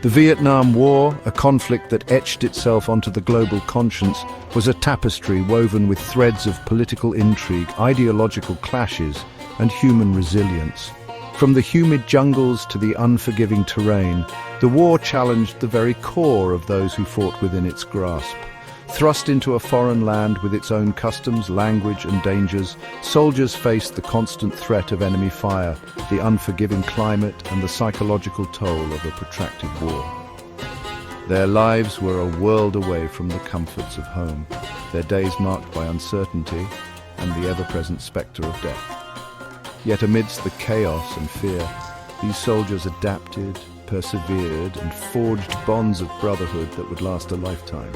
The Vietnam War, a conflict that etched itself onto the global conscience, was a tapestry woven with threads of political intrigue, ideological clashes, and human resilience. From the humid jungles to the unforgiving terrain, the war challenged the very core of those who fought within its grasp. Thrust into a foreign land with its own customs, language, and dangers, soldiers faced the constant threat of enemy fire, the unforgiving climate, and the psychological toll of a protracted war. Their lives were a world away from the comforts of home, their days marked by uncertainty and the ever-present spectre of death. Yet amidst the chaos and fear, these soldiers adapted, persevered, and forged bonds of brotherhood that would last a lifetime.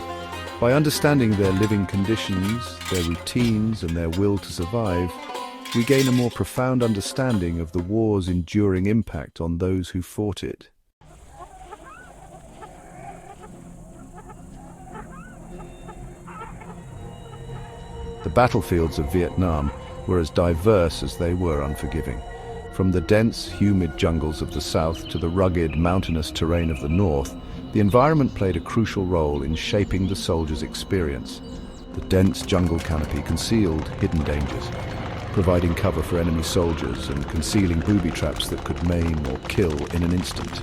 By understanding their living conditions, their routines, and their will to survive, we gain a more profound understanding of the war's enduring impact on those who fought it. The battlefields of Vietnam were as diverse as they were unforgiving. From the dense, humid jungles of the south to the rugged, mountainous terrain of the north, the environment played a crucial role in shaping the soldiers' experience. The dense jungle canopy concealed hidden dangers, providing cover for enemy soldiers and concealing booby traps that could maim or kill in an instant.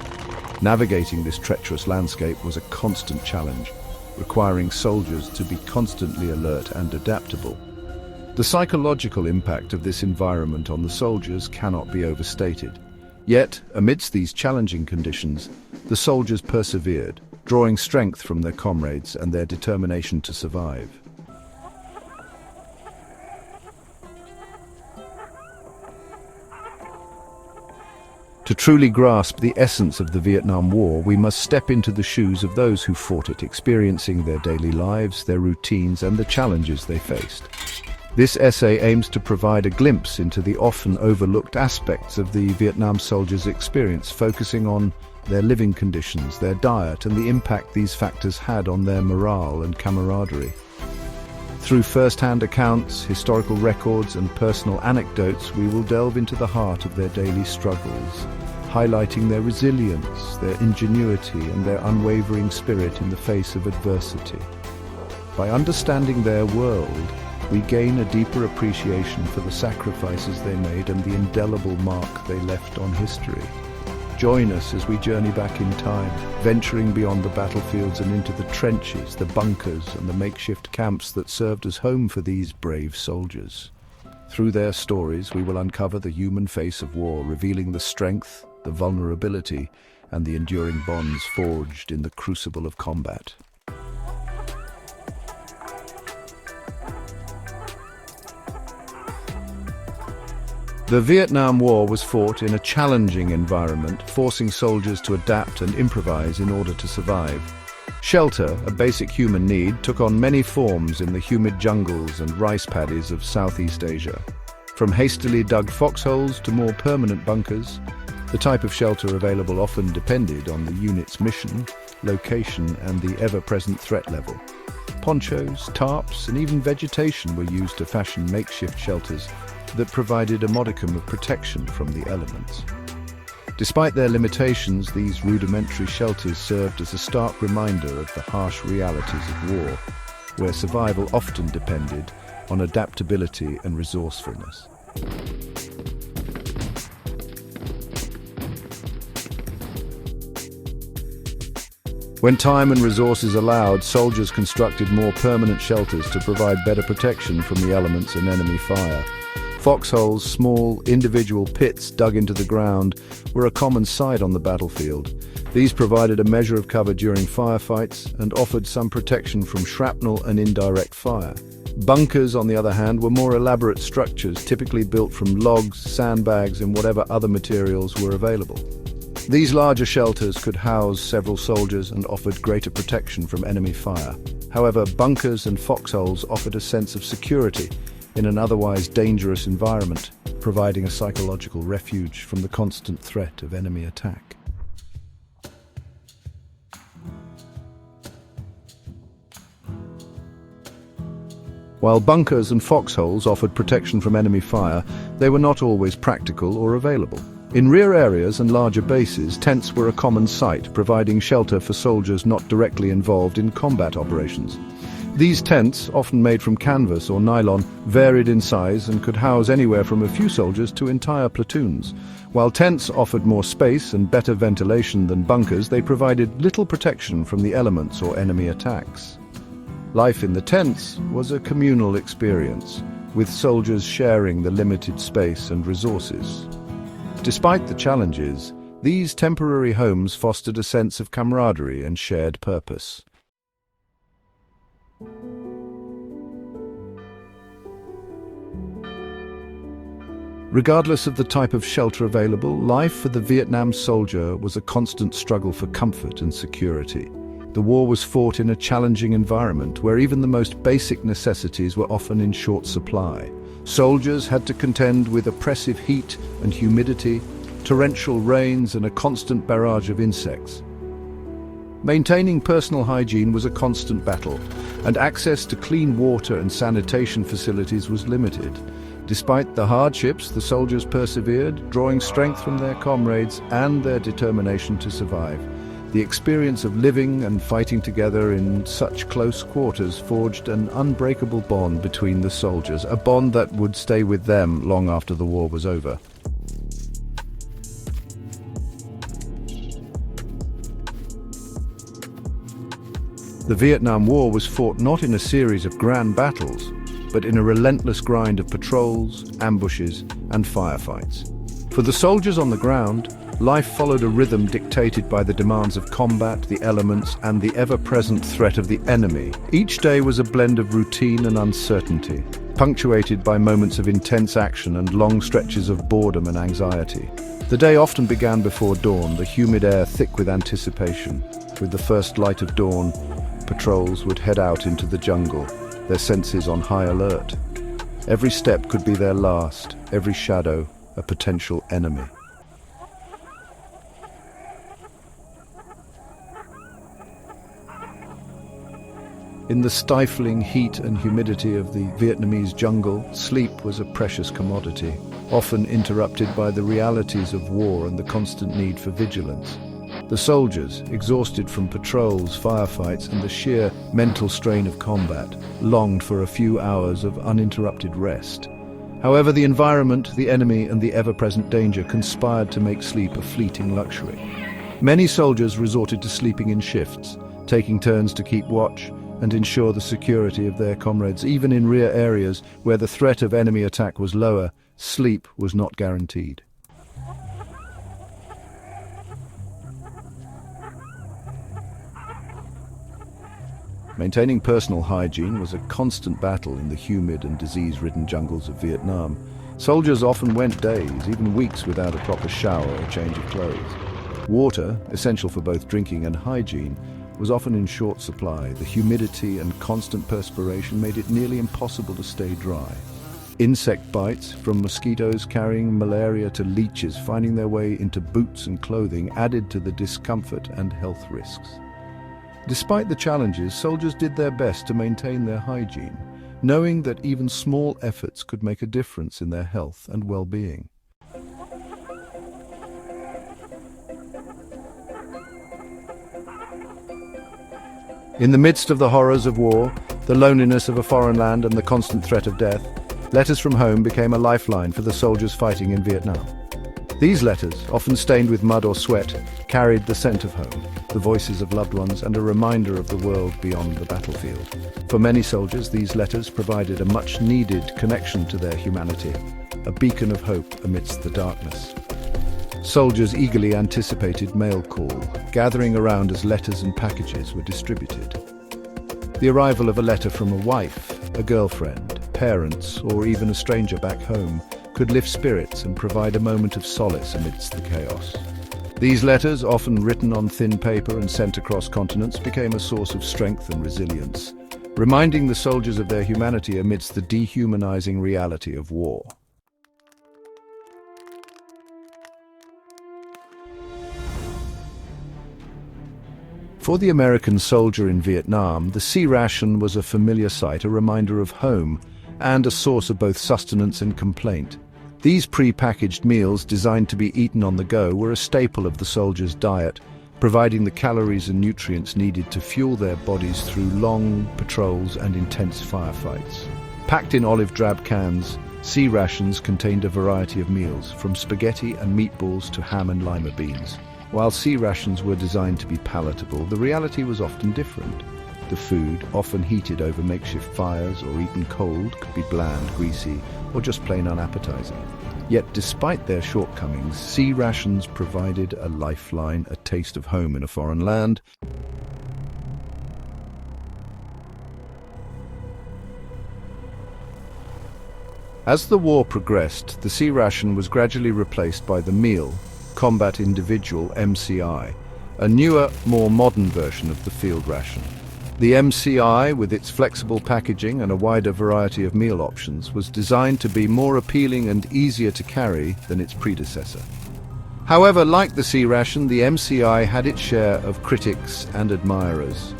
Navigating this treacherous landscape was a constant challenge, requiring soldiers to be constantly alert and adaptable. The psychological impact of this environment on the soldiers cannot be overstated. Yet, amidst these challenging conditions, the soldiers persevered, drawing strength from their comrades and their determination to survive. To truly grasp the essence of the Vietnam War, we must step into the shoes of those who fought it, experiencing their daily lives, their routines, and the challenges they faced. This essay aims to provide a glimpse into the often overlooked aspects of the Vietnam soldiers' experience, focusing on their living conditions, their diet, and the impact these factors had on their morale and camaraderie. Through first-hand accounts, historical records, and personal anecdotes, we will delve into the heart of their daily struggles, highlighting their resilience, their ingenuity, and their unwavering spirit in the face of adversity. By understanding their world, we gain a deeper appreciation for the sacrifices they made and the indelible mark they left on history. Join us as we journey back in time, venturing beyond the battlefields and into the trenches, the bunkers, and the makeshift camps that served as home for these brave soldiers. Through their stories, we will uncover the human face of war, revealing the strength, the vulnerability, and the enduring bonds forged in the crucible of combat. The Vietnam War was fought in a challenging environment, forcing soldiers to adapt and improvise in order to survive. Shelter, a basic human need, took on many forms in the humid jungles and rice paddies of Southeast Asia. From hastily dug foxholes to more permanent bunkers, the type of shelter available often depended on the unit's mission, location, and the ever-present threat level. Ponchos, tarps, and even vegetation were used to fashion makeshift shelters that provided a modicum of protection from the elements. Despite their limitations, these rudimentary shelters served as a stark reminder of the harsh realities of war, where survival often depended on adaptability and resourcefulness. When time and resources allowed, soldiers constructed more permanent shelters to provide better protection from the elements and enemy fire. Foxholes, small, individual pits dug into the ground, were a common sight on the battlefield. These provided a measure of cover during firefights and offered some protection from shrapnel and indirect fire. Bunkers, on the other hand, were more elaborate structures, typically built from logs, sandbags, and whatever other materials were available. These larger shelters could house several soldiers and offered greater protection from enemy fire. However, bunkers and foxholes offered a sense of security in an otherwise dangerous environment, providing a psychological refuge from the constant threat of enemy attack. While bunkers and foxholes offered protection from enemy fire, they were not always practical or available. In rear areas and larger bases, tents were a common sight, providing shelter for soldiers not directly involved in combat operations. These tents, often made from canvas or nylon, varied in size and could house anywhere from a few soldiers to entire platoons. While tents offered more space and better ventilation than bunkers, they provided little protection from the elements or enemy attacks. Life in the tents was a communal experience, with soldiers sharing the limited space and resources. Despite the challenges, these temporary homes fostered a sense of camaraderie and shared purpose. Regardless of the type of shelter available, life for the Vietnam soldier was a constant struggle for comfort and security. The war was fought in a challenging environment where even the most basic necessities were often in short supply. Soldiers had to contend with oppressive heat and humidity, torrential rains, and a constant barrage of insects. Maintaining personal hygiene was a constant battle, and access to clean water and sanitation facilities was limited. Despite the hardships, the soldiers persevered, drawing strength from their comrades and their determination to survive. The experience of living and fighting together in such close quarters forged an unbreakable bond between the soldiers, a bond that would stay with them long after the war was over. The Vietnam War was fought not in a series of grand battles, but in a relentless grind of patrols, ambushes, and firefights. For the soldiers on the ground, life followed a rhythm dictated by the demands of combat, the elements, and the ever-present threat of the enemy. Each day was a blend of routine and uncertainty, punctuated by moments of intense action and long stretches of boredom and anxiety. The day often began before dawn, the humid air thick with anticipation. With the first light of dawn, patrols would head out into the jungle, their senses on high alert. Every step could be their last, every shadow a potential enemy. In the stifling heat and humidity of the Vietnamese jungle, sleep was a precious commodity, often interrupted by the realities of war and the constant need for vigilance. The soldiers, exhausted from patrols, firefights, and the sheer mental strain of combat, longed for a few hours of uninterrupted rest. However, the environment, the enemy, and the ever-present danger conspired to make sleep a fleeting luxury. Many soldiers resorted to sleeping in shifts, taking turns to keep watch and ensure the security of their comrades. Even in rear areas where the threat of enemy attack was lower, sleep was not guaranteed. Maintaining personal hygiene was a constant battle in the humid and disease-ridden jungles of Vietnam. Soldiers often went days, even weeks, without a proper shower or change of clothes. Water, essential for both drinking and hygiene, was often in short supply. The humidity and constant perspiration made it nearly impossible to stay dry. Insect bites, from mosquitoes carrying malaria to leeches finding their way into boots and clothing, added to the discomfort and health risks. Despite the challenges, soldiers did their best to maintain their hygiene, knowing that even small efforts could make a difference in their health and well-being. In the midst of the horrors of war, the loneliness of a foreign land, and the constant threat of death, letters from home became a lifeline for the soldiers fighting in Vietnam. These letters, often stained with mud or sweat, carried the scent of home, the voices of loved ones, and a reminder of the world beyond the battlefield. For many soldiers, these letters provided a much-needed connection to their humanity, a beacon of hope amidst the darkness. Soldiers eagerly anticipated mail call, gathering around as letters and packages were distributed. The arrival of a letter from a wife, a girlfriend, parents, or even a stranger back home could lift spirits and provide a moment of solace amidst the chaos. These letters, often written on thin paper and sent across continents, became a source of strength and resilience, reminding the soldiers of their humanity amidst the dehumanizing reality of war. For the American soldier in Vietnam, the sea ration was a familiar sight, a reminder of home, and a source of both sustenance and complaint. These pre-packaged meals, designed to be eaten on the go, were a staple of the soldiers' diet, providing the calories and nutrients needed to fuel their bodies through long patrols and intense firefights. Packed in olive drab cans, sea rations contained a variety of meals, from spaghetti and meatballs to ham and lima beans. While sea rations were designed to be palatable, the reality was often different. The food, often heated over makeshift fires or eaten cold, could be bland, greasy, or just plain unappetizing. Yet despite their shortcomings, sea rations provided a lifeline, a taste of home in a foreign land. As the war progressed, the sea ration was gradually replaced by the meal, Combat Individual (MCI), a newer, more modern version of the field ration. The MCI, with its flexible packaging and a wider variety of meal options, was designed to be more appealing and easier to carry than its predecessor. However, like the sea ration, the MCI had its share of critics and admirers.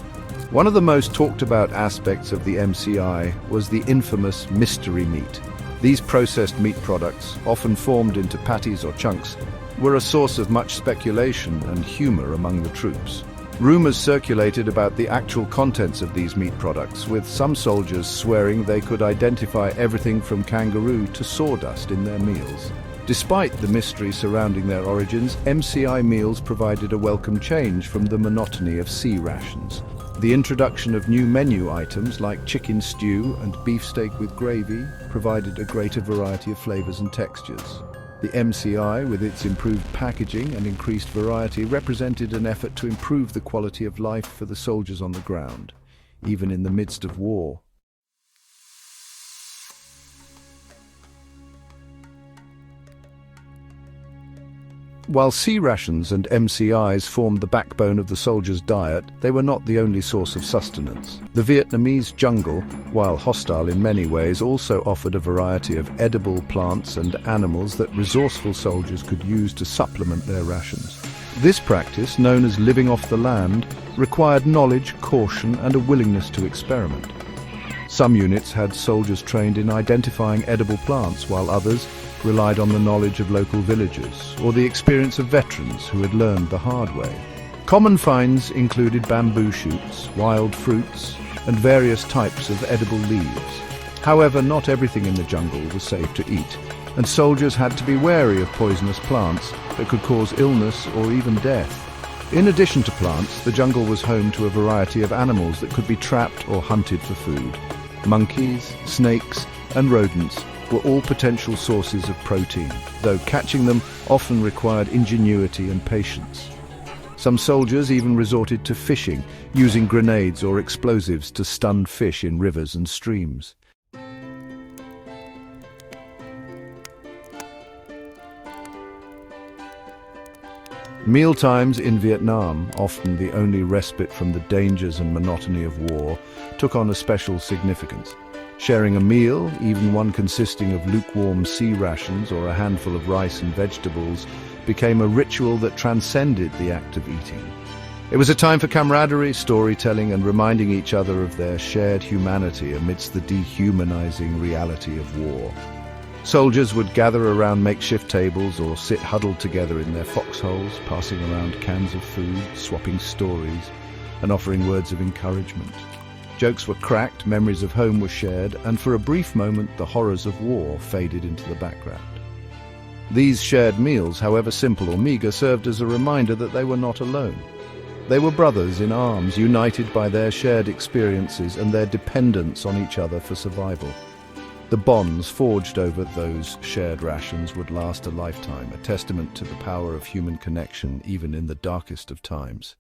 One of the most talked about aspects of the MCI was the infamous mystery meat. These processed meat products, often formed into patties or chunks, were a source of much speculation and humor among the troops. Rumors circulated about the actual contents of these meat products, with some soldiers swearing they could identify everything from kangaroo to sawdust in their meals. Despite the mystery surrounding their origins, MCI meals provided a welcome change from the monotony of sea rations. The introduction of new menu items like chicken stew and beefsteak with gravy provided a greater variety of flavors and textures. The MCI, with its improved packaging and increased variety, represented an effort to improve the quality of life for the soldiers on the ground, even in the midst of war. While sea rations and MCIs formed the backbone of the soldiers' diet, they were not the only source of sustenance. The Vietnamese jungle, while hostile in many ways, also offered a variety of edible plants and animals that resourceful soldiers could use to supplement their rations. This practice, known as living off the land, required knowledge, caution, and a willingness to experiment. Some units had soldiers trained in identifying edible plants, while others relied on the knowledge of local villagers or the experience of veterans who had learned the hard way. Common finds included bamboo shoots, wild fruits, and various types of edible leaves. However, not everything in the jungle was safe to eat, and soldiers had to be wary of poisonous plants that could cause illness or even death. In addition to plants, the jungle was home to a variety of animals that could be trapped or hunted for food. Monkeys, snakes, and rodents were all potential sources of protein, though catching them often required ingenuity and patience. Some soldiers even resorted to fishing, using grenades or explosives to stun fish in rivers and streams. Mealtimes in Vietnam, often the only respite from the dangers and monotony of war, took on a special significance. Sharing a meal, even one consisting of lukewarm sea rations or a handful of rice and vegetables, became a ritual that transcended the act of eating. It was a time for camaraderie, storytelling, and reminding each other of their shared humanity amidst the dehumanizing reality of war. Soldiers would gather around makeshift tables or sit huddled together in their foxholes, passing around cans of food, swapping stories, and offering words of encouragement. Jokes were cracked, memories of home were shared, and for a brief moment the horrors of war faded into the background. These shared meals, however simple or meager, served as a reminder that they were not alone. They were brothers in arms, united by their shared experiences and their dependence on each other for survival. The bonds forged over those shared rations would last a lifetime, a testament to the power of human connection even in the darkest of times.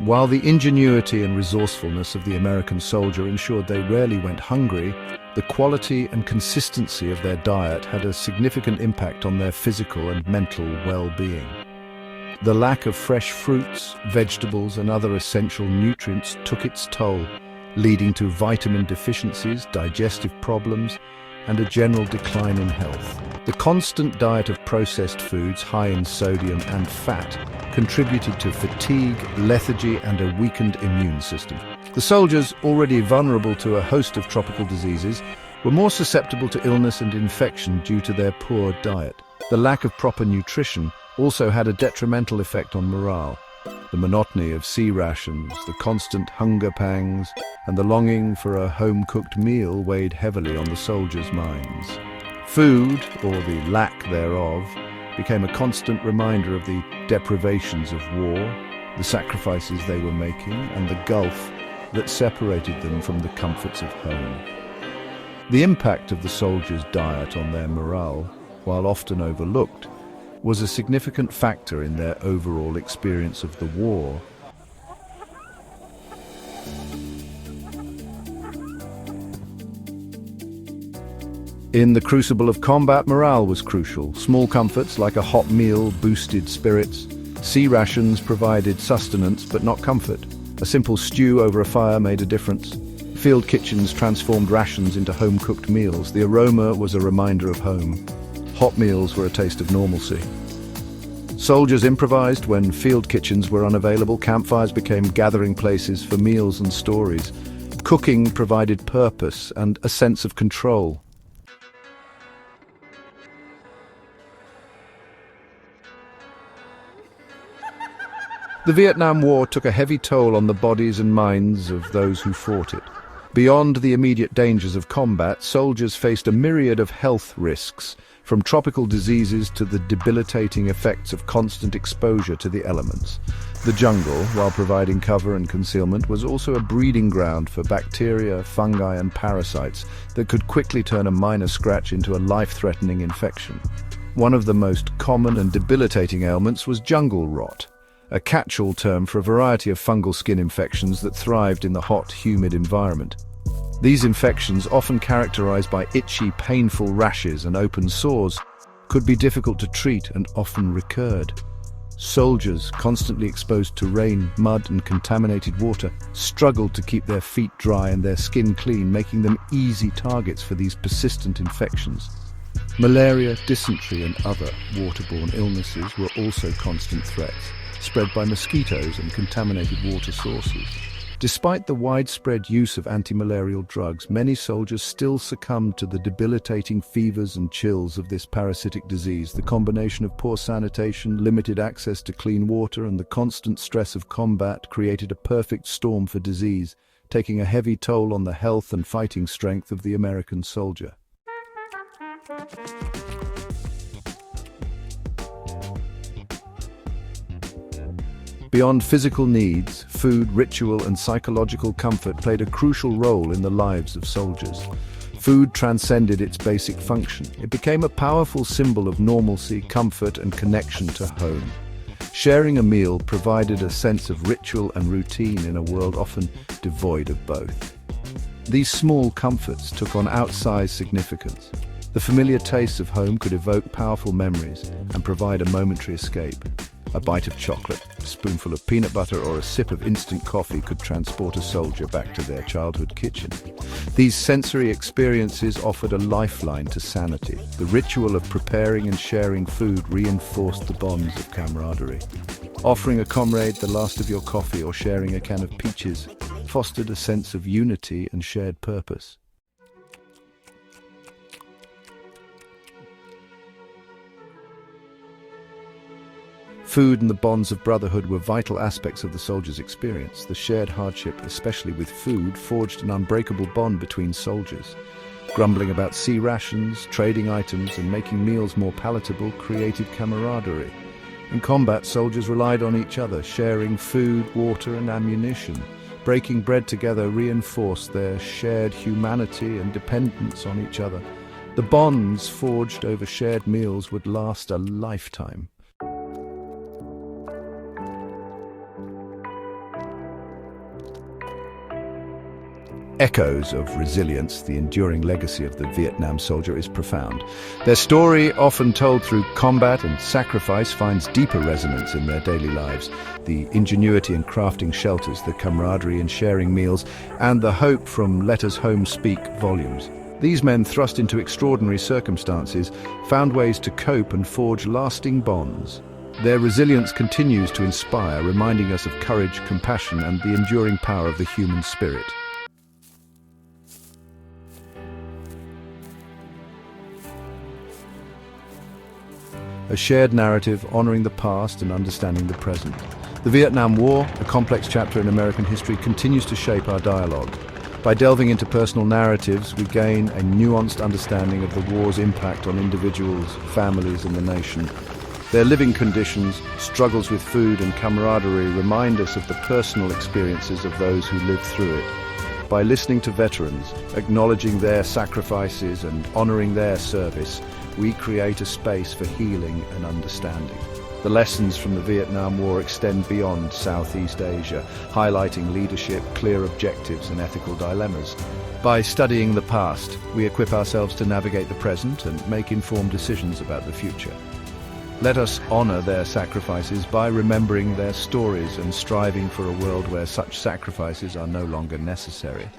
While the ingenuity and resourcefulness of the American soldier ensured they rarely went hungry, the quality and consistency of their diet had a significant impact on their physical and mental well-being. The lack of fresh fruits, vegetables, and other essential nutrients took its toll, leading to vitamin deficiencies, digestive problems, and a general decline in health. The constant diet of processed foods high in sodium and fat contributed to fatigue, lethargy, and a weakened immune system. The soldiers, already vulnerable to a host of tropical diseases, were more susceptible to illness and infection due to their poor diet. The lack of proper nutrition also had a detrimental effect on morale. The monotony of sea rations, the constant hunger pangs, and the longing for a home-cooked meal weighed heavily on the soldiers' minds. Food, or the lack thereof, became a constant reminder of the deprivations of war, the sacrifices they were making, and the gulf that separated them from the comforts of home. The impact of the soldiers' diet on their morale, while often overlooked, was a significant factor in their overall experience of the war. In the crucible of combat, morale was crucial. Small comforts like a hot meal boosted spirits. Sea rations provided sustenance but not comfort. A simple stew over a fire made a difference. Field kitchens transformed rations into home-cooked meals. The aroma was a reminder of home. Hot meals were a taste of normalcy. Soldiers improvised when field kitchens were unavailable. Campfires became gathering places for meals and stories. Cooking provided purpose and a sense of control. The Vietnam War took a heavy toll on the bodies and minds of those who fought it. Beyond the immediate dangers of combat, soldiers faced a myriad of health risks, from tropical diseases to the debilitating effects of constant exposure to the elements. The jungle, while providing cover and concealment, was also a breeding ground for bacteria, fungi, and parasites that could quickly turn a minor scratch into a life-threatening infection. One of the most common and debilitating ailments was jungle rot, a catch-all term for a variety of fungal skin infections that thrived in the hot, humid environment. These infections, often characterized by itchy, painful rashes and open sores, could be difficult to treat and often recurred. Soldiers, constantly exposed to rain, mud, and contaminated water, struggled to keep their feet dry and their skin clean, making them easy targets for these persistent infections. Malaria, dysentery, and other waterborne illnesses were also constant threats, spread by mosquitoes and contaminated water sources. Despite the widespread use of anti-malarial drugs, many soldiers still succumbed to the debilitating fevers and chills of this parasitic disease. The combination of poor sanitation, limited access to clean water, and the constant stress of combat created a perfect storm for disease, taking a heavy toll on the health and fighting strength of the American soldier. Beyond physical needs, food, ritual, and psychological comfort played a crucial role in the lives of soldiers. Food transcended its basic function. It became a powerful symbol of normalcy, comfort, and connection to home. Sharing a meal provided a sense of ritual and routine in a world often devoid of both. These small comforts took on outsized significance. The familiar tastes of home could evoke powerful memories and provide a momentary escape. A bite of chocolate, a spoonful of peanut butter, or a sip of instant coffee could transport a soldier back to their childhood kitchen. These sensory experiences offered a lifeline to sanity. The ritual of preparing and sharing food reinforced the bonds of camaraderie. Offering a comrade the last of your coffee or sharing a can of peaches fostered a sense of unity and shared purpose. Food and the bonds of brotherhood were vital aspects of the soldiers' experience. The shared hardship, especially with food, forged an unbreakable bond between soldiers. Grumbling about sea rations, trading items, and making meals more palatable created camaraderie. In combat, soldiers relied on each other, sharing food, water, and ammunition. Breaking bread together reinforced their shared humanity and dependence on each other. The bonds forged over shared meals would last a lifetime. Echoes of resilience, the enduring legacy of the Vietnam soldier, is profound. Their story, often told through combat and sacrifice, finds deeper resonance in their daily lives. The ingenuity in crafting shelters, the camaraderie in sharing meals, and the hope from Let Us Home speak volumes. These men, thrust into extraordinary circumstances, found ways to cope and forge lasting bonds. Their resilience continues to inspire, reminding us of courage, compassion, and the enduring power of the human spirit. A shared narrative honoring the past and understanding the present. The Vietnam War, a complex chapter in American history, continues to shape our dialogue. By delving into personal narratives, we gain a nuanced understanding of the war's impact on individuals, families, and the nation. Their living conditions, struggles with food, and camaraderie remind us of the personal experiences of those who lived through it. By listening to veterans, acknowledging their sacrifices, and honoring their service, we create a space for healing and understanding. The lessons from the Vietnam War extend beyond Southeast Asia, highlighting leadership, clear objectives, and ethical dilemmas. By studying the past, we equip ourselves to navigate the present and make informed decisions about the future. Let us honor their sacrifices by remembering their stories and striving for a world where such sacrifices are no longer necessary.